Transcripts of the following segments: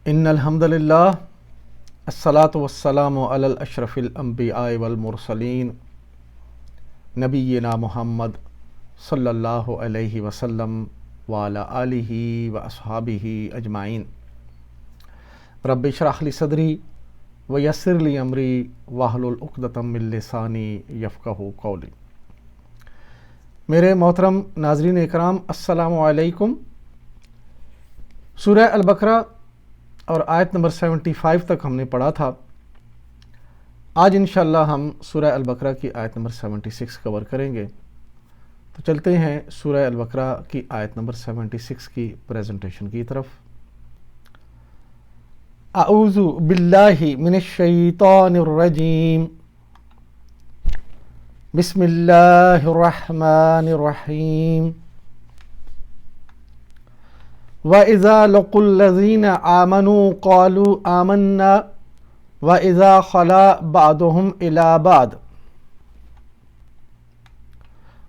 ان الحمد للہ الصلاۃ والسلام علی الاشرف الانبیاء والمرسلین نبینا محمد صلی اللہ علیہ وسلم وعلی آلہ واصحابہ اجمعین۔ رب اشرح لی صدری ویسر لی امری واحلل عقدۃ من لسانی یفقہوا قولی۔ میرے محترم ناظرین اکرام، السلام علیکم۔ سورہ البقرہ اور آیت نمبر 75 تک ہم نے پڑھا تھا۔ آج انشاءاللہ ہم سورہ البقرہ کی آیت نمبر 76 کور کریں گے۔ تو چلتے ہیں سورہ البقرہ کی آیت نمبر 76 کی پریزنٹیشن کی طرف۔ اعوذ باللہ من الشیطان الرجیم، بسم اللہ الرحمن الرحیم۔ وَإِذَا لَقُوا الَّذِينَ آمَنُوا قَالُوا آمَنَّا وَإِذَا خَلَا بَعْضُهُمْ إِلَى بَعْضٍ،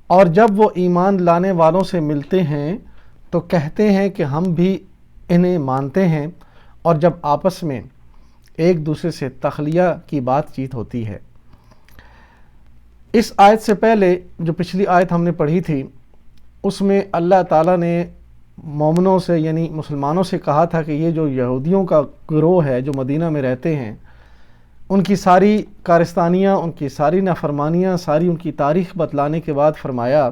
اور جب وہ ایمان لانے والوں سے ملتے ہیں تو کہتے ہیں کہ ہم بھی انہیں مانتے ہیں، اور جب آپس میں ایک دوسرے سے تخلیہ کی بات چیت ہوتی ہے۔ اس آیت سے پہلے جو پچھلی آیت ہم نے پڑھی تھی، اس میں اللہ تعالیٰ نے مومنوں سے یعنی مسلمانوں سے کہا تھا کہ یہ جو یہودیوں کا گروہ ہے جو مدینہ میں رہتے ہیں، ان کی ساری کارستانیاں، ان کی ساری نافرمانیاں، ساری ان کی تاریخ بتلانے کے بعد فرمایا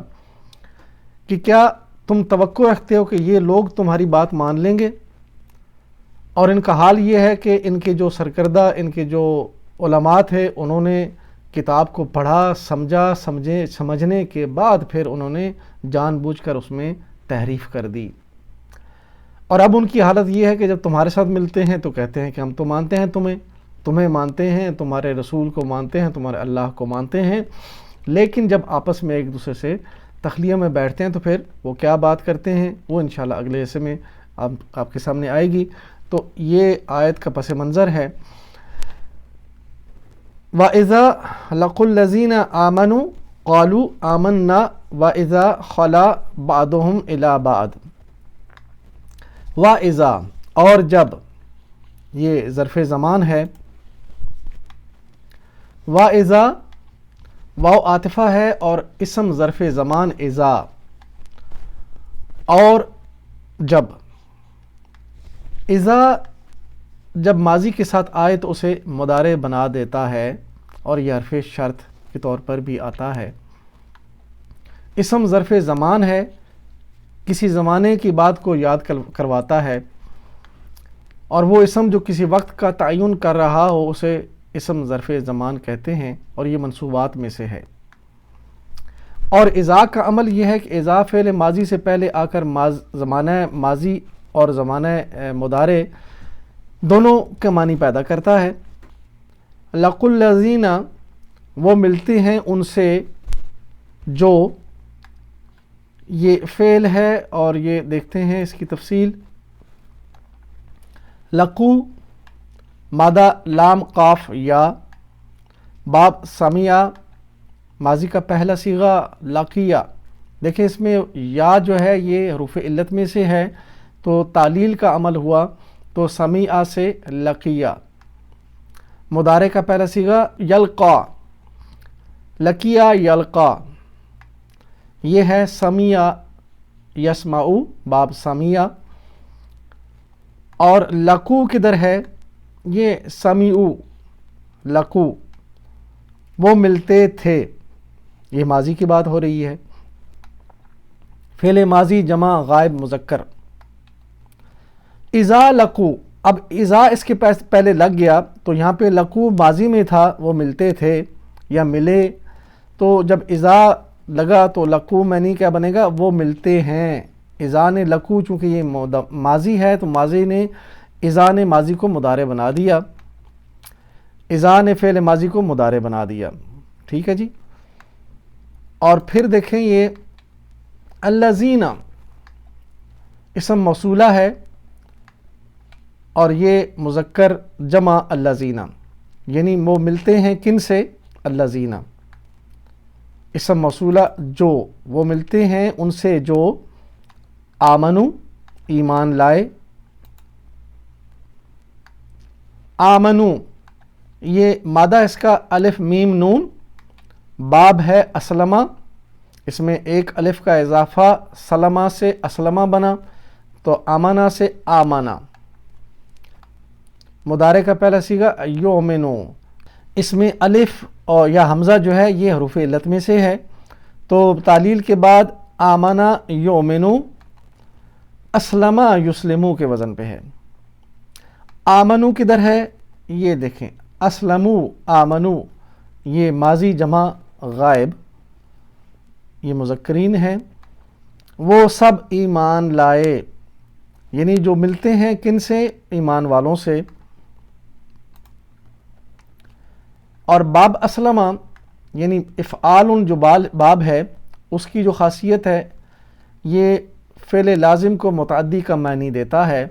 کہ کیا تم توقع رکھتے ہو کہ یہ لوگ تمہاری بات مان لیں گے؟ اور ان کا حال یہ ہے کہ ان کے جو سرکردہ، ان کے جو علماء تھے، انہوں نے کتاب کو پڑھا، سمجھنے کے بعد پھر انہوں نے جان بوجھ کر اس میں تحریف کر دی۔ اور اب ان کی حالت یہ ہے کہ جب تمہارے ساتھ ملتے ہیں تو کہتے ہیں کہ ہم تو مانتے ہیں تمہیں مانتے ہیں، تمہارے رسول کو مانتے ہیں، تمہارے اللہ کو مانتے ہیں، لیکن جب آپس میں ایک دوسرے سے تخلیہ میں بیٹھتے ہیں تو پھر وہ کیا بات کرتے ہیں، وہ انشاءاللہ اگلے حصے میں آپ کے سامنے آئے گی۔ تو یہ آیت کا پس منظر ہے۔ وَإِذَا لَقُوا الَّذِينَ آمَنُوا قَالُوا آمَنَّا وَإِذَا خَلَا بَعْضُهُمْ إِلَى بَعْضٍ۔ وَإِذَا، اور جب، یہ ظرف زمان ہے۔ وَإِذَا، واو عاطفہ ہے اور اسم ظرف زمان اذا، اور جب۔ اذا جب ماضی کے ساتھ آئے تو اسے مضارع بنا دیتا ہے، اور یہ حرف شرط کے طور پر بھی آتا ہے۔ اسم ظرف زمان ہے، کسی زمانے کی بات کو یاد کرواتا ہے، اور وہ اسم جو کسی وقت کا تعین کر رہا ہو اسے اسم ظرف زمان کہتے ہیں، اور یہ منصوبات میں سے ہے۔ اور اذا کا عمل یہ ہے کہ اذا فعل ماضی سے پہلے آ کر زمانہ ماضی اور زمانہ مضارع دونوں کے معنی پیدا کرتا ہے۔ لَقُوا الَّذِينَ، وہ ملتے ہیں ان سے جو، یہ فعل ہے اور یہ دیکھتے ہیں اس کی تفصیل۔ لقو مادہ لام قاف یا، باب سمیع ماضی کا پہلا صیغہ لقیہ۔ دیکھیں اس میں یا جو ہے یہ حروف علت میں سے ہے، تو تعلیل کا عمل ہوا تو سمیع سے لقیہ۔ مضارع کا پہلا صیغہ یلقا، لقیہ یلقا، یہ ہے سمیع یسمعو باب سمیع۔ اور لقو کدھر ہے؟ یہ سمیعو، لقو، وہ ملتے تھے، یہ ماضی کی بات ہو رہی ہے۔ فعل ماضی جمع غائب مذکر۔ اذا لقو، اب اذا اس کے پہلے لگ گیا تو یہاں پہ لقو ماضی میں تھا، وہ ملتے تھے یا ملے، تو جب اذا لگا تو لقو معنی کیا بنے گا؟ وہ ملتے ہیں۔ اذا نے لقو، چونکہ یہ ماضی ہے تو ماضی نے اذا نے ماضی کو مضارع بنا دیا، اذا نے فعل ماضی کو مضارع بنا دیا، ٹھیک ہے جی۔ اور پھر دیکھیں یہ الذین اسم موصولہ ہے، اور یہ مذکر جمع الذین، یعنی وہ ملتے ہیں کن سے؟ الذین، اسم موصولہ جو، وہ ملتے ہیں ان سے جو آمنو ایمان لائے، آمنو، یہ مادہ اس کا الف میم نون، باب ہے اسلمہ، اس میں ایک الف کا اضافہ سلمہ سے اسلمہ بنا تو آمنا سے آمنا۔ مضارع کا پہلا صیغہ یؤمنو، اس میں الف اور یا حمزہ جو ہے یہ حروف علت میں سے ہے، تو تعلیل کے بعد آمنا یؤمنو، اسلمہ یسلمو کے وزن پہ ہے۔ آمنو کدھر ہے؟ یہ دیکھیں، اسلمو آمنو، یہ ماضی جمع غائب، یہ مذکرین ہے، وہ سب ایمان لائے، یعنی جو ملتے ہیں کن سے؟ ایمان والوں سے۔ اور باب اسلمہ یعنی افعال جو باب ہے اس کی جو خاصیت ہے یہ فعل لازم کو متعدی کا معنی دیتا ہے۔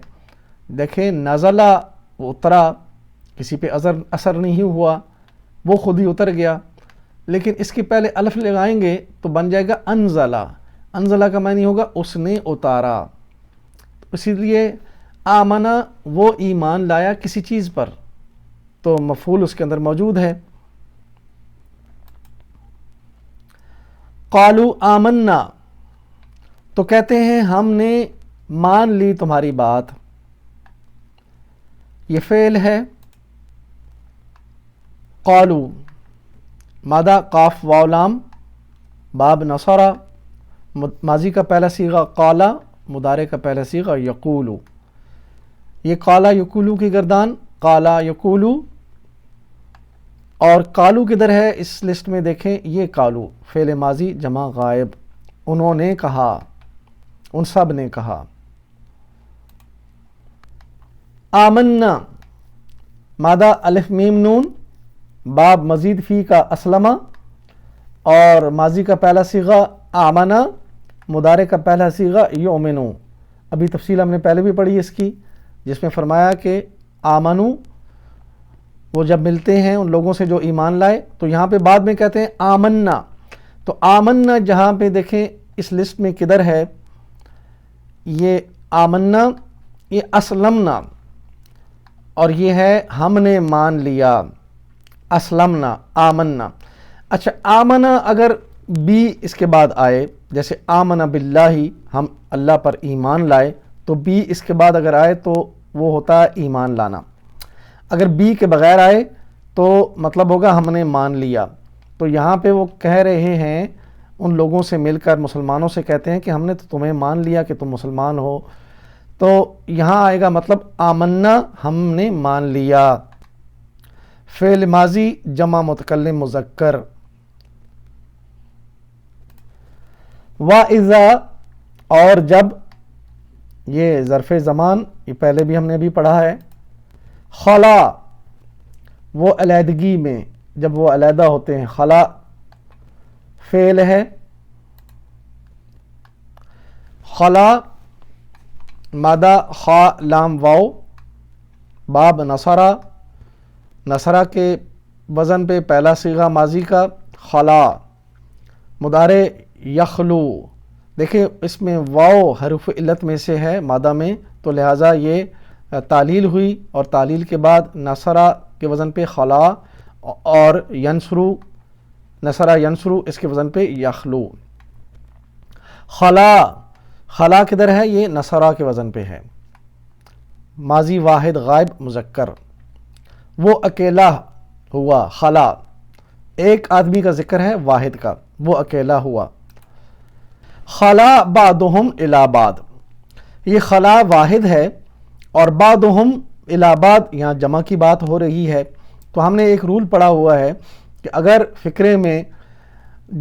دیکھیں نزلہ، وہ اترا، کسی پہ اثر نہیں ہوا، وہ خود ہی اتر گیا، لیکن اس کے پہلے الف لگائیں گے تو بن جائے گا انزلہ، انزلہ کا معنی ہوگا اس نے اتارا، اسی لیے آمنا وہ ایمان لایا کسی چیز پر، تو مفعول اس کے اندر موجود ہے۔ قالوا آمنا، تو کہتے ہیں ہم نے مان لی تمہاری بات، یہ فعل ہے۔ قالوا مادہ قاف واو لام، باب نصرہ، ماضی کا پہلا صیغہ قالا، مضارع کا پہلا صیغہ یقولو، یہ قالا یقولو کی گردان، قالا یقولو۔ اور قالو کدھر ہے اس لسٹ میں؟ دیکھیں یہ قالو فعل ماضی جمع غائب، انہوں نے کہا، ان سب نے کہا۔ آمنا مادہ الف میم نون، باب مزید فی کا اسلمہ، اور ماضی کا پہلا صیغہ آمنا، مضارع کا پہلا صیغہ یؤمنو۔ ابھی تفصیل ہم نے پہلے بھی پڑھی اس کی، جس میں فرمایا کہ آمنو وہ جب ملتے ہیں ان لوگوں سے جو ایمان لائے، تو یہاں پہ بعد میں کہتے ہیں آمنا، تو آمنا جہاں پہ دیکھیں اس لسٹ میں کدھر ہے؟ یہ آمنا، یہ اسلمنا، اور یہ ہے ہم نے مان لیا، اسلمنا آمنا۔ اچھا آمنا اگر بی اس کے بعد آئے، جیسے آمنا باللہ، ہم اللہ پر ایمان لائے، تو بی اس کے بعد اگر آئے تو وہ ہوتا ہے ایمان لانا۔ اگر بی کے بغیر آئے تو مطلب ہوگا ہم نے مان لیا۔ تو یہاں پہ وہ کہہ رہے ہیں ان لوگوں سے مل کر، مسلمانوں سے کہتے ہیں کہ ہم نے تو تمہیں مان لیا کہ تم مسلمان ہو، تو یہاں آئے گا مطلب آمنا ہم نے مان لیا، فعل ماضی جمع متکلم مذکر۔ وَإِذَا، اور جب، یہ ظرف زمان، یہ پہلے بھی ہم نے بھی پڑھا ہے۔ خلا وہ علیحدگی میں، جب وہ علیحدہ ہوتے ہیں، خلا فعل ہے۔ خلا مادہ خا لام واو، باب نصرہ، نصرہ کے وزن پہ پہلا صیغہ ماضی کا خلا، مضارع یخلو۔ دیکھیں اس میں واو حرف علت میں سے ہے مادہ میں، تو لہٰذا یہ تعلیل ہوئی، اور تعلیل کے بعد نصرہ کے وزن پہ خلا، اور ینصرو، نصرہ ینصرو اس کے وزن پہ یخلو۔ خلا، خلا کدھر ہے؟ یہ نصرہ کے وزن پہ ہے، ماضی واحد غائب مذکر، وہ اکیلا ہوا، خلا ایک آدمی کا ذکر ہے واحد کا، وہ اکیلا ہوا۔ خلا بعضهم الی بعض، یہ خلا واحد ہے، اور بعضهم الی بعض یہاں جمع کی بات ہو رہی ہے۔ تو ہم نے ایک رول پڑھا ہوا ہے کہ اگر فقرے میں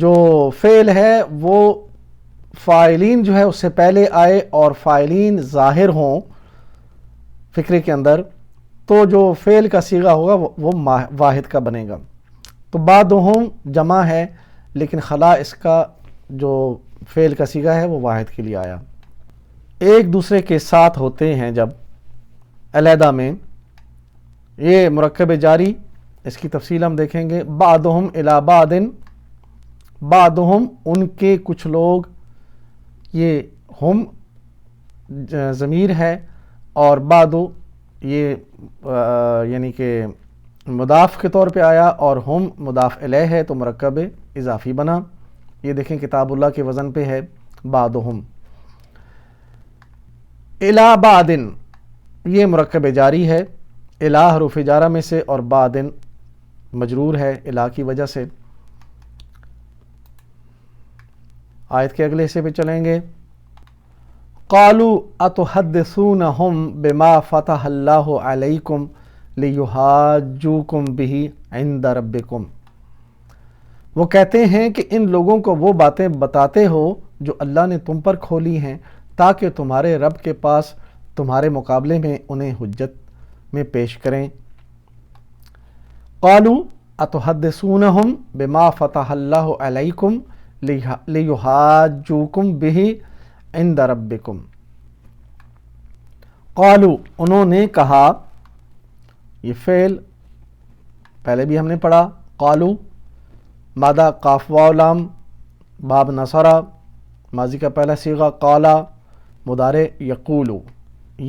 جو فعل ہے وہ فاعلین جو ہے اس سے پہلے آئے اور فاعلین ظاہر ہوں فقرے کے اندر، تو جو فعل کا صیغہ ہوگا وہ واحد کا بنے گا۔ تو بعضهم جمع ہے، لیکن خلا اس کا جو فعل کا صیغہ ہے وہ واحد کے لیے آیا۔ ایک دوسرے کے ساتھ ہوتے ہیں جب علیحدہ میں، یہ مرکب جاری، اس کی تفصیل ہم دیکھیں گے۔ بعضهم الی بعض، بعضهم ان کے کچھ لوگ، یہ ہم ضمیر ہے، اور بعض یہ یعنی کہ مضاف کے طور پہ آیا اور ہم مضاف الیہ ہے تو مرکب اضافی بنا. یہ دیکھیں کتاب اللہ کے وزن پہ ہے بعدہم. الی بعدن یہ مرکب جاری ہے، الی حروف جارہ میں سے، اور بعدن مجرور ہے الی کی وجہ سے. آیت کے اگلے حصے پہ چلیں گے. قالوا اتحدثونہم بما فتح اللہ علیکم لیحاجوکم بہ عند ربکم. وہ کہتے ہیں کہ ان لوگوں کو وہ باتیں بتاتے ہو جو اللہ نے تم پر کھولی ہیں تاکہ تمہارے رب کے پاس تمہارے مقابلے میں انہیں حجت میں پیش کریں. قالوا اتحدثونہم بما فتح اللہ علیکم لیحاجوکم بہ عند ربکم. قالوا انہوں نے کہا، یہ فعل پہلے بھی ہم نے پڑھا. قالوا مادہ قاف واو لام باب نصرہ، ماضی کا پہلا صیغہ قالا، مضارع یقولو،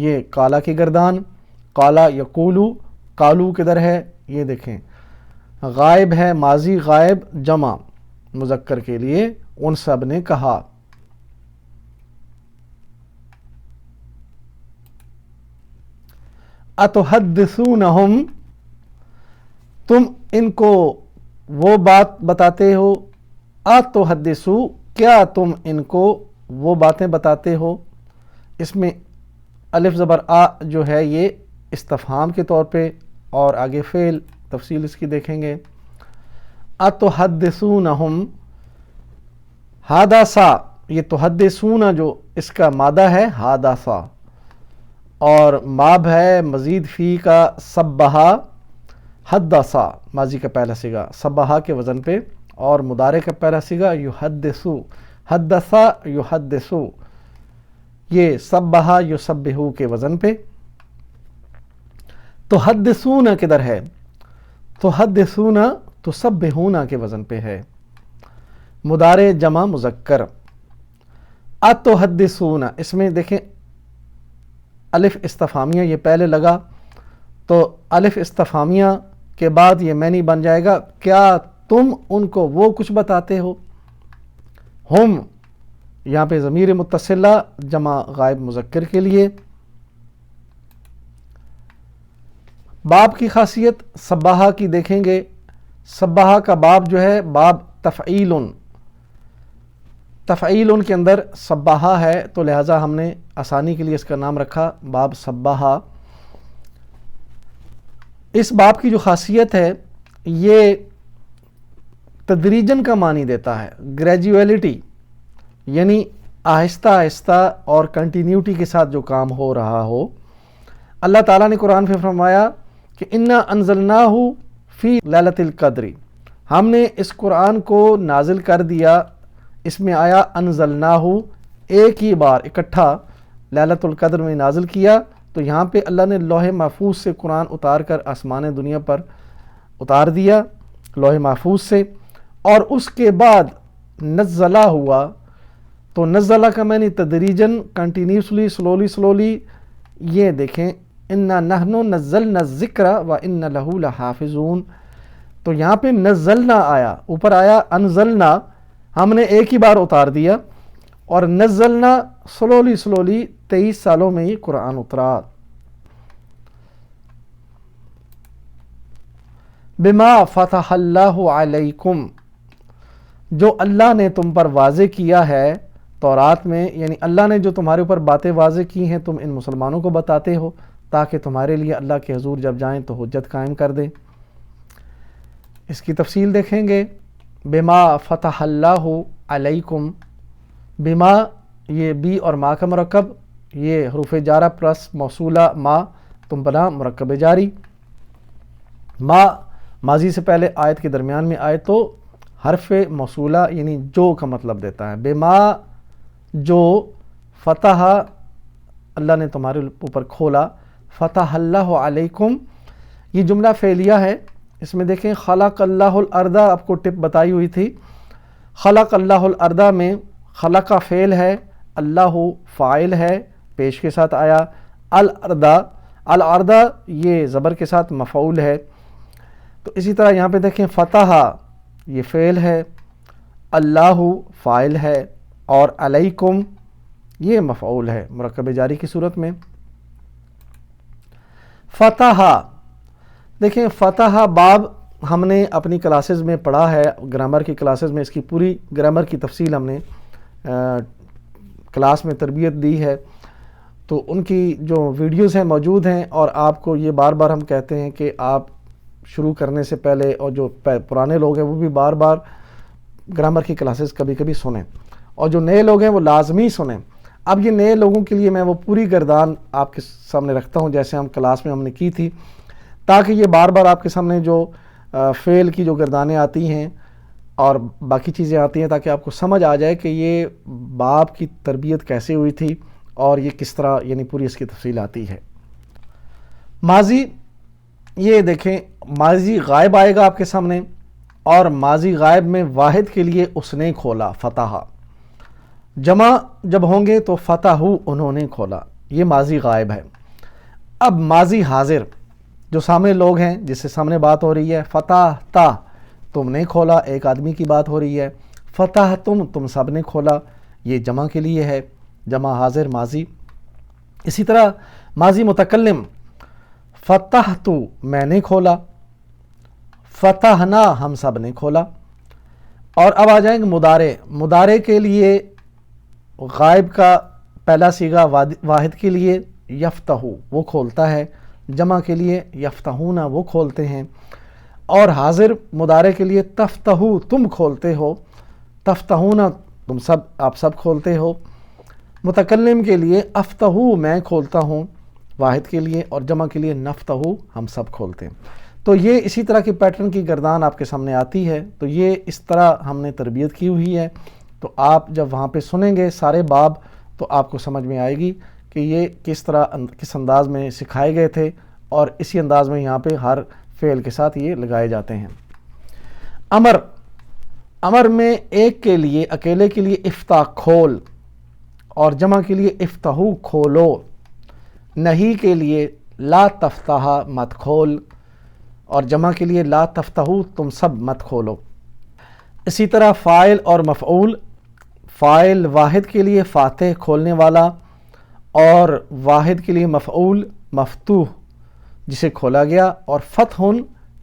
یہ قالا کی گردان. قالا یقولو، قالو کدھر ہے یہ دیکھیں، غائب ہے، ماضی غائب جمع مذکر کے لیے، ان سب نے کہا. اتحدثونہم تم ان کو وہ بات بتاتے ہو، اتحدثو کیا تم ان کو وہ باتیں بتاتے ہو. اس میں الف زبر آ جو ہے یہ استفہام کے طور پہ، اور آگے فعل تفصیل اس کی دیکھیں گے. اتحدثونہم حادثہ، یہ تحدثون جو اس کا مادہ ہے حادثہ، اور ماب ہے مزید فی کا سبہا حدثہ، ماضی کا پہلا صیغہ سبہا کے وزن پہ، اور مضارع کا پہلا صیغہ یحدثو، حدثہ یحدثو، یہ سبہا یسبہو کے وزن پہ. تحدثون کدھر ہے، تحدثون تسبحون کے وزن پہ ہے، مضارع جمع مذکر. اتحدثون اس میں دیکھیں الف استفہامیہ یہ پہلے لگا، تو الف استفہامیہ کے بعد یہ معنی بن جائے گا کیا تم ان کو وہ کچھ بتاتے ہو. ہم یہاں پہ ضمیر متصلہ جمع غائب مذکر کے لیے. باب کی خاصیت سباہا کی دیکھیں گے. سباہا کا باب جو ہے باب تفعیل، تفعیل کے اندر سباہا ہے، تو لہٰذا ہم نے آسانی کے لیے اس کا نام رکھا باب سباہا. اس باب کی جو خاصیت ہے یہ تدریجن کا معنی دیتا ہے، گریجویلٹی، یعنی آہستہ آہستہ اور کنٹینیوٹی کے ساتھ جو کام ہو رہا ہو. اللہ تعالیٰ نے قرآن میں فرمایا کہ انا انزلناہ فی لیلۃ القدر، ہم نے اس قرآن کو نازل کر دیا، اس میں آیا انزلناہ، ایک ہی بار اکٹھا لیلۃ القدر میں نازل کیا. تو یہاں پہ اللہ نے لوح محفوظ سے قرآن اتار کر آسمان دنیا پر اتار دیا لوح محفوظ سے، اور اس کے بعد نزلہ ہوا. تو نزلہ کا معنی تدریجن، کنٹینیوسلی، سلولی. یہ دیکھیں انا نحن نزلنا الذکر وانا لہ لحافظون. تو یہاں پہ نزلنا آیا، اوپر آیا انزلنا، ہم نے ایک ہی بار اتار دیا، اور نزلنا سلولی 23 سالوں میں یہ قرآن اترا. بما فتح اللہ علیکم، جو اللہ نے تم پر واضح کیا ہے تورات میں، یعنی اللہ نے جو تمہارے اوپر باتیں واضح کی ہیں تم ان مسلمانوں کو بتاتے ہو تاکہ تمہارے لیے اللہ کے حضور جب جائیں تو حجت قائم کر دیں. اس کی تفصیل دیکھیں گے. بما فتح اللہ علیکم، بما یہ بی اور ما کا مرکب، یہ حروف جارہ پلس موصولہ ما تم بنا مرکب جاری. ما ماضی سے پہلے آیت کے درمیان میں آئے تو حرف موصولہ یعنی جو کا مطلب دیتا ہے. بما جو، فتح اللہ نے تمہارے اوپر کھولا، فتح اللہ علیکم یہ جملہ فعلیہ ہے. اس میں دیکھیں خلق اللہ الارض، آپ کو ٹپ بتائی ہوئی تھی. خلق اللہ الارض میں خلق فعل ہے، اللہ فاعل ہے، پیش کے ساتھ آیا. الارض العرضہ یہ زبر کے ساتھ مفعول ہے. تو اسی طرح یہاں پہ دیکھیں فتح یہ فعل ہے، اللہ فاعل ہے، اور علیکم یہ مفعول ہے مرکب جاری کی صورت میں. فتح دیکھیں فتح باب ہم نے اپنی کلاسز میں پڑھا ہے، گرامر کی کلاسز میں اس کی پوری گرامر کی تفصیل ہم نے کلاس میں تربیت دی ہے، تو ان کی جو ویڈیوز ہیں موجود ہیں. اور آپ کو یہ بار بار ہم کہتے ہیں کہ آپ شروع کرنے سے پہلے اور جو پرانے لوگ ہیں وہ بھی بار بار گرامر کی کلاسز کبھی کبھی سنیں، اور جو نئے لوگ ہیں وہ لازمی سنیں. اب یہ نئے لوگوں کے لیے میں وہ پوری گردان آپ کے سامنے رکھتا ہوں جیسے ہم کلاس میں ہم نے کی تھی، تاکہ یہ بار بار آپ کے سامنے جو فعل کی جو گردانیں آتی ہیں اور باقی چیزیں آتی ہیں تاکہ آپ کو سمجھ آ جائے کہ یہ باب کی تربیت کیسے ہوئی تھی اور یہ کس طرح یعنی پوری اس کی تفصیل آتی ہے. ماضی یہ دیکھیں ماضی غائب آئے گا آپ کے سامنے، اور ماضی غائب میں واحد کے لیے اس نے کھولا فتح، جمع جب ہوں گے تو فتح انہوں نے کھولا، یہ ماضی غائب ہے. اب ماضی حاضر جو سامنے لوگ ہیں جس سے سامنے بات ہو رہی ہے، فتح تا تم نے کھولا، ایک آدمی کی بات ہو رہی ہے. فتح تم سب نے کھولا، یہ جمع کے لیے ہے، جمع حاضر ماضی. اسی طرح ماضی متکلم فتح تو میں نے کھولا، فتحنا ہم سب نے کھولا. اور اب آ جائیں گے مضارع. مضارع کے لیے غائب کا پہلا صیغہ واحد کے لیے یفتح وہ کھولتا ہے، جمع کے لیے یفتحون وہ کھولتے ہیں. اور حاضر مضارع کے لیے تفتح تم کھولتے ہو، تفتحون تم سب آپ سب کھولتے ہو. متکلم کے لیے افتح میں کھولتا ہوں واحد کے لیے، اور جمع کے لیے نفتح ہم سب کھولتے ہیں. تو یہ اسی طرح کی پیٹرن کی گردان آپ کے سامنے آتی ہے. تو یہ اس طرح ہم نے تربیت کی ہوئی ہے. تو آپ جب وہاں پہ سنیں گے سارے باب تو آپ کو سمجھ میں آئے گی کہ یہ کس انداز میں سکھائے گئے تھے، اور اسی انداز میں یہاں پہ ہر فعل کے ساتھ یہ لگائے جاتے ہیں. امر میں ایک کے لیے اکیلے کے لیے افتح کھول، اور جمع کے لیے افتحو کھولو. نہیں کے لیے لا تفتح مت کھول، اور جمع کے لیے لا تفتحو تم سب مت کھولو. اسی طرح فاعل اور مفعول. فاعل واحد کے لیے فاتح کھولنے والا، اور واحد کے لیے مفعول مفتوح جسے کھولا گیا، اور فتح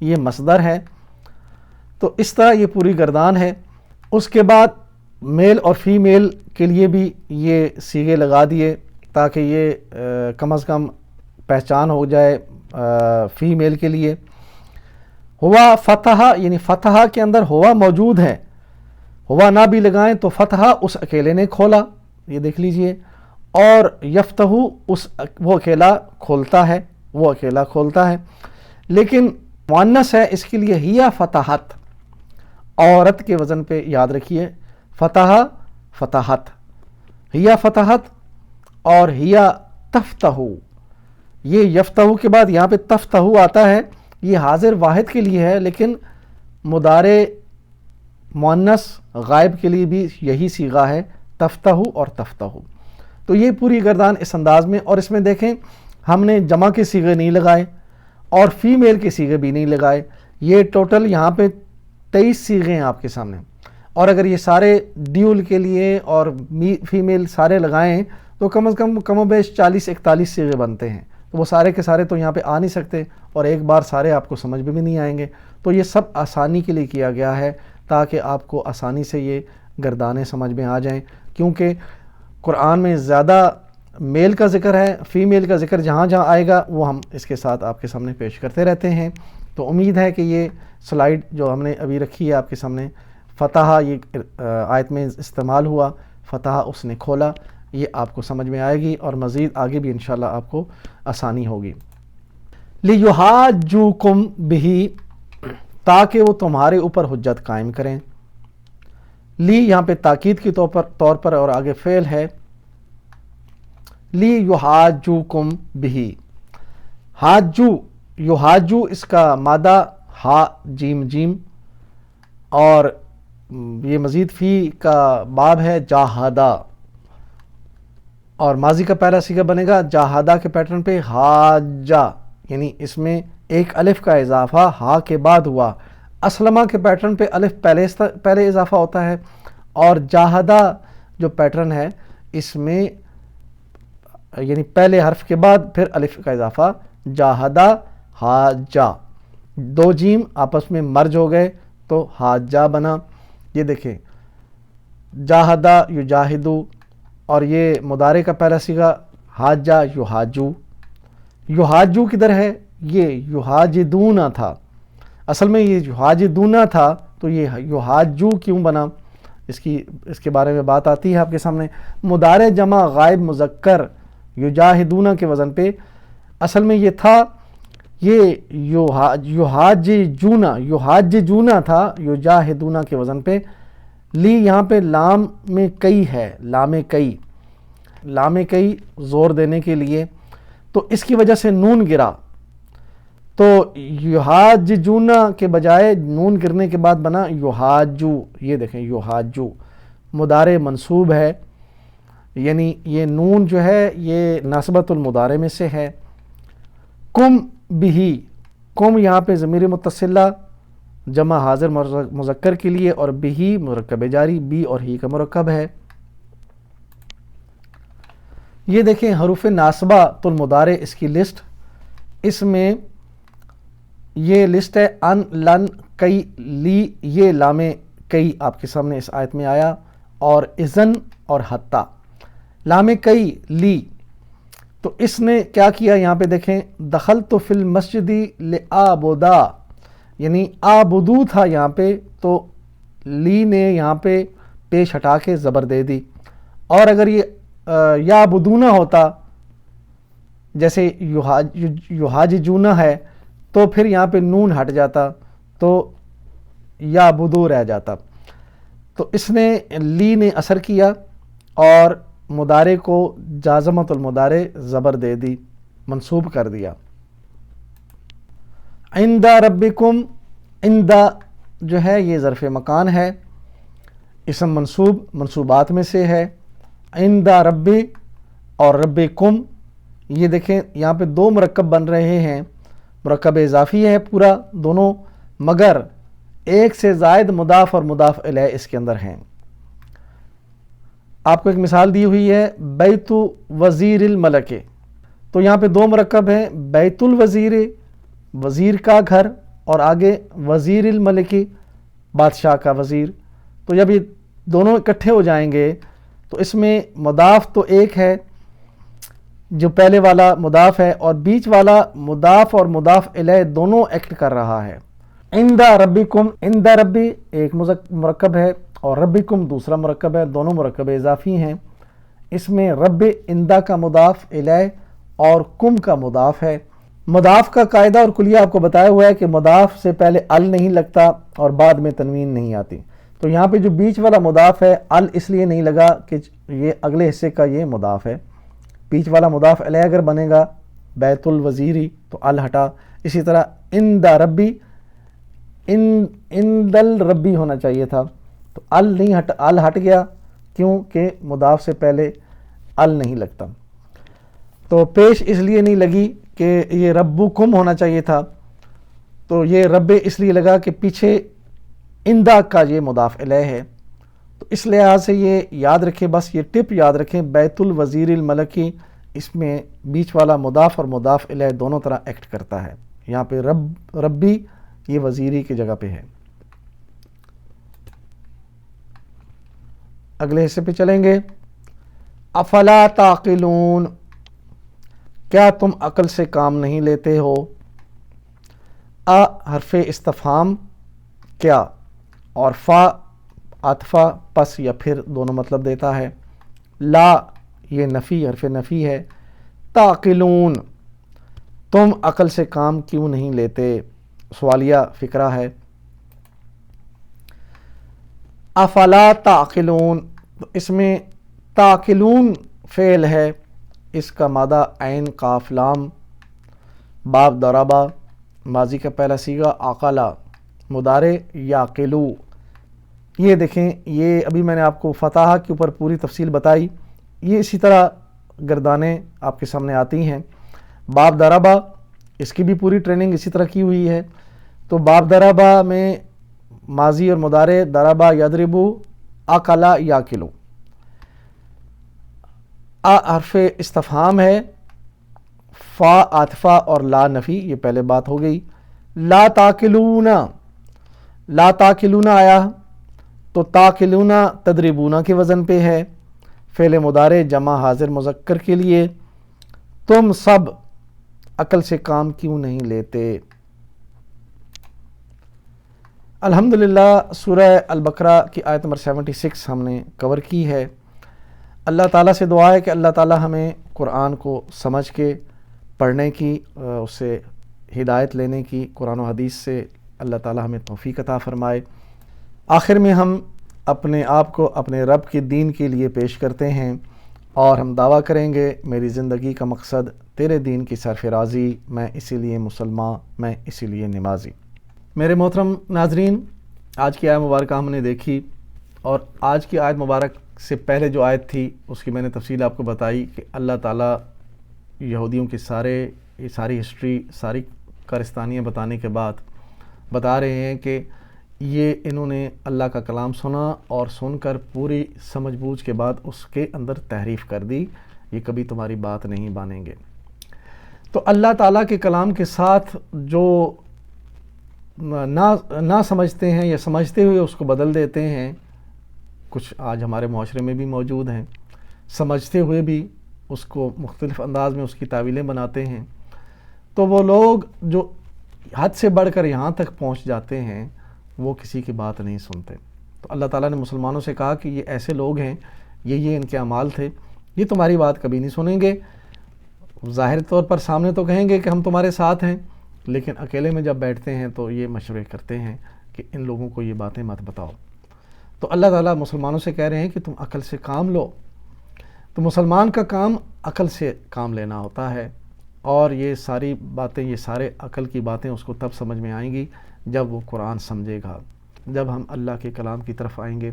یہ مصدر ہے. تو اس طرح یہ پوری گردان ہے. اس کے بعد میل اور فیمیل کے لیے بھی یہ صیغے لگا دیے تاکہ یہ کم از کم پہچان ہو جائے فیمیل کے لیے. ہوا فتح یعنی فتح کے اندر ہوا موجود ہے، ہوا نہ بھی لگائیں تو فتح اس اکیلے نے کھولا، یہ دیکھ لیجئے. اور یفتح وہ اکیلا کھولتا ہے، وہ اکیلا کھولتا ہے. لیکن مؤنث ہے اس کے لیے ہیا فتحت، عورت کے وزن پہ یاد رکھیے، فتح فتحت، ہیا فتحت اور ہیا تفتح. یہ یفتح کے بعد یہاں پہ تفتح آتا ہے، یہ حاضر واحد کے لیے ہے، لیکن مضارع مؤنث غائب کے لیے بھی یہی صیغہ ہے، تفتح اور تفتح. تو یہ پوری گردان اس انداز میں. اور اس میں دیکھیں ہم نے جمع کے صیغے نہیں لگائے اور فیمیل کے صیغے بھی نہیں لگائے. یہ ٹوٹل یہاں پہ 23 صیغے ہیں آپ کے سامنے، اور اگر یہ سارے ڈیول کے لیے اور فیمیل سارے لگائیں تو کم از کم و بیش 40-41 صیغے بنتے ہیں. تو وہ سارے کے سارے تو یہاں پہ آ نہیں سکتے، اور ایک بار سارے آپ کو سمجھ میں بھی نہیں آئیں گے. تو یہ سب آسانی کے لیے کیا گیا ہے تاکہ آپ کو آسانی سے یہ گردانیں سمجھ میں آ جائیں. کیونکہ قرآن میں زیادہ میل کا ذکر ہے، فیمیل کا ذکر جہاں جہاں آئے گا وہ ہم اس کے ساتھ آپ کے سامنے پیش کرتے رہتے ہیں. تو امید ہے کہ یہ سلائیڈ جو ہم نے ابھی رکھی ہے آپ کے سامنے، فتح یہ آیت میں استعمال ہوا، فتح اس نے کھولا، یہ آپ کو سمجھ میں آئے گی، اور مزید آگے بھی انشاءاللہ آپ کو آسانی ہوگی. لِيُحَاجُّوكُمْ بِهِ تاکہ وہ تمہارے اوپر حجت قائم کریں. لی یہاں پہ تاکید کے طور پر اور آگے فعل ہے. لِيُحَاجُّوكُمْ بِهِ. حاجو یحاجو اس کا مادہ ہا جیم جیم، اور یہ مزید فی کا باب ہے جاہدہ. اور ماضی کا پہلا صیغہ بنے گا جاہدہ کے پیٹرن پہ حاجہ، یعنی اس میں ایک الف کا اضافہ ہا کے بعد ہوا۔ اسلمہ کے پیٹرن پہ الف پہلے اضافہ ہوتا ہے، اور جاہدہ جو پیٹرن ہے اس میں یعنی پہلے حرف کے بعد پھر الف کا اضافہ، جاہدہ حاجہ، دو جیم آپس میں مرج ہو گئے تو حاجہ بنا۔ یہ دیکھیں جاہدہ یجاہدو، اور یہ مضارع کا پہلا صیغہ حاجہ یحاجو۔ یحاجو کدھر ہے؟ یہ یحاجدونا تھا، اصل میں یہ یحاجدونا تھا تو یہ یحاجو کیوں بنا، اس کے بارے میں بات آتی ہے آپ کے سامنے۔ مضارع جمع غائب مذکر یجاہدونا کے وزن پہ اصل میں یہ تھا، یہ یحاججونا تھا یجاہدونا کے وزن پہ۔ لی یہاں پہ لام میں کئی ہے، لام کئی زور دینے کے لیے، تو اس کی وجہ سے نون گرا، تو یحاججونا کے بجائے نون گرنے کے بعد بنا یحاجو۔ یہ دیکھیں یحاجو مضارع منصوب ہے، یعنی یہ نون جو ہے یہ ناسبت المضارع میں سے ہے۔ کم بھی، کم یہاں پہ ضمیر متصلہ جمع حاضر مذکر کے لیے، اور بھی مرکب جاری، بی اور ہی کا مرکب ہے۔ یہ دیکھیں حروف ناصبہ المضارع اس کی لسٹ، اس میں یہ لسٹ ہے ان، لن، کئی، لی، یہ لام کئی آپ کے سامنے اس آیت میں آیا، اور اذن اور حتی۔ لام کئی لی، تو اس نے کیا کیا یہاں پہ دیکھیں، دخلت فی المسجد لأعبدا، یعنی آبدو تھا یہاں پہ، تو لی نے یہاں پہ پیش ہٹا کے زبر دے دی، اور اگر یہ یعبدونا ہوتا جیسے یحاججونا ہے تو پھر یہاں پہ نون ہٹ جاتا تو یعبدو رہ جاتا، تو اس نے لی نے اثر کیا اور مضارع کو جازمت المضارع زبر دے دی، منصوب کر دیا۔ عند ربکم، عند جو ہے یہ ظرف مکان ہے، اسم منصوب منصوبات میں سے ہے۔ عند ربی اور ربکم، یہ دیکھیں یہاں پہ دو مرکب بن رہے ہیں، مرکب اضافی ہے پورا دونوں، مگر ایک سے زائد مضاف اور مضاف الیہ اس کے اندر ہیں۔ آپ کو ایک مثال دی ہوئی ہے بیت وزیر الملک، تو یہاں پہ دو مرکب ہیں، بیت الوزیر وزیر کا گھر، اور آگے وزیر الملک بادشاہ کا وزیر، تو جب یہ دونوں اکٹھے ہو جائیں گے تو اس میں مضاف تو ایک ہے جو پہلے والا مضاف ہے، اور بیچ والا مضاف اور مضاف الیہ دونوں ایکٹ کر رہا ہے۔ عند ربکم، عند ربی ایک مرکب ہے اور ربکم دوسرا مرکب ہے، دونوں مرکب اضافی ہیں۔ اس میں رب عندہ کا مضاف الیہ اور کم کا مضاف ہے۔ مضاف کا قاعدہ اور کلیہ آپ کو بتایا ہوا ہے کہ مضاف سے پہلے ال نہیں لگتا اور بعد میں تنوین نہیں آتی، تو یہاں پہ جو بیچ والا مضاف ہے ال اس لیے نہیں لگا کہ یہ اگلے حصے کا یہ مضاف ہے، بیچ والا مضاف الیہ اگر بنے گا بیت الوزیری تو ال ہٹا، اسی طرح عند ربی عند الربی ہونا چاہیے تھا، تو ال ہٹ گیا، کیوں کہ مضاف سے پہلے ال نہیں لگتا، تو پیش اس لیے نہیں لگی کہ یہ ربکم ہونا چاہیے تھا، تو یہ رب اس لیے لگا کہ پیچھے عندہ کا یہ مضاف الیہ ہے، تو اس لحاظ سے یہ یاد رکھیں، بس یہ ٹپ یاد رکھیں، بیت الوزیر الملکی اس میں بیچ والا مضاف اور مضاف الیہ دونوں طرح ایکٹ کرتا ہے، یہاں پہ ربی یہ وزیری کی جگہ پہ ہے۔ اگلے حصے پہ چلیں گے، افلا تعقلون، کیا تم عقل سے کام نہیں لیتے ہو؟ حرف استفہام کیا، اور فا عطفہ پس یا پھر دونوں مطلب دیتا ہے، لا یہ نفی حرف نفی ہے، تعقلون تم عقل سے کام کیوں نہیں لیتے، سوالیہ فقرہ ہے۔ افلا تعقلون، اس میں تعقلون فعل ہے، اس کا مادہ عین قاف لام، باب ضربہ ماضی کا پہلا صیغہ، عقلا مضارع یعقلو۔ یہ دیکھیں، یہ ابھی میں نے آپ کو فتح کے اوپر پوری تفصیل بتائی، یہ اسی طرح گردانیں آپ کے سامنے آتی ہیں. باب دربا، اس کی بھی پوری ٹریننگ اسی طرح کی ہوئی ہے. تو باب دربا میں ماضی اور مضارع دربا یضربو، اکلا یاکلو. حرف استفہام ہے، فا عاطفہ اور لا نفی، یہ پہلے بات ہو گئی. لا تاکلون، لا تاکلون آیا تو تاکلون تدریبون کے وزن پہ ہے، فعل مضارع جمع حاضر مذکر کے لیے. تم سب عقل سے کام کیوں نہیں لیتے. الحمدللہ سورہ البقرہ کی آیت نمبر 76 ہم نے کور کی ہے. اللہ تعالیٰ سے دعا ہے کہ اللہ تعالیٰ ہمیں قرآن کو سمجھ کے پڑھنے کی، اس سے ہدایت لینے کی، قرآن و حدیث سے اللہ تعالیٰ ہمیں توفیق عطا فرمائے. آخر میں ہم اپنے آپ کو اپنے رب کے دین کے لیے پیش کرتے ہیں اور ہم دعویٰ کریں گے میری زندگی کا مقصد تیرے دین کی سرفرازی، میں اسی لیے مسلمان، میں اسی لیے نمازی. میرے محترم ناظرین، آج کی آیت مبارکہ ہم نے دیکھی، اور آج کی آیت مبارک سے پہلے جو آیت تھی اس کی میں نے تفصیل آپ کو بتائی کہ اللہ تعالیٰ یہودیوں کی ساری ہسٹری، ساری کارستانیاں بتانے کے بعد بتا رہے ہیں کہ یہ انہوں نے اللہ کا کلام سنا اور سن کر پوری سمجھ بوجھ کے بعد اس کے اندر تحریف کر دی، یہ کبھی تمہاری بات نہیں مانیں گے. تو اللہ تعالیٰ کے کلام کے ساتھ جو نہ سمجھتے ہیں یا سمجھتے ہوئے اس کو بدل دیتے ہیں، کچھ آج ہمارے معاشرے میں بھی موجود ہیں، سمجھتے ہوئے بھی اس کو مختلف انداز میں اس کی تعویلیں بناتے ہیں. تو وہ لوگ جو حد سے بڑھ کر یہاں تک پہنچ جاتے ہیں وہ کسی کی بات نہیں سنتے. تو اللہ تعالیٰ نے مسلمانوں سے کہا کہ یہ ایسے لوگ ہیں، یہ ان کے اعمال تھے، یہ تمہاری بات کبھی نہیں سنیں گے. ظاہر طور پر سامنے تو کہیں گے کہ ہم تمہارے ساتھ ہیں، لیکن اکیلے میں جب بیٹھتے ہیں تو یہ مشورے کرتے ہیں کہ ان لوگوں کو یہ باتیں مت بتاؤ. تو اللہ تعالیٰ مسلمانوں سے کہہ رہے ہیں کہ تم عقل سے کام لو. تو مسلمان کا کام عقل سے کام لینا ہوتا ہے، اور یہ ساری باتیں، یہ سارے عقل کی باتیں اس کو تب سمجھ میں آئیں گی جب وہ قرآن سمجھے گا، جب ہم اللہ کے کلام کی طرف آئیں گے،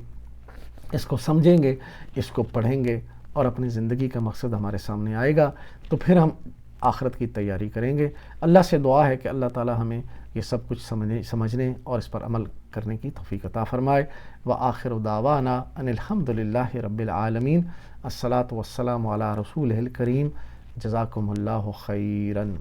اس کو سمجھیں گے، اس کو پڑھیں گے، اور اپنی زندگی کا مقصد ہمارے سامنے آئے گا، تو پھر ہم آخرت کی تیاری کریں گے. اللہ سے دعا ہے کہ اللہ تعالیٰ ہمیں یہ سب کچھ سمجھنے اور اس پر عمل کرنے کی توفیق عطا فرمائے. وآخر دعوانا ان الحمد للہ رب العالمین. الصلاۃ والسلام علی رسولہ الکریم. جزاکم اللہ خیراً.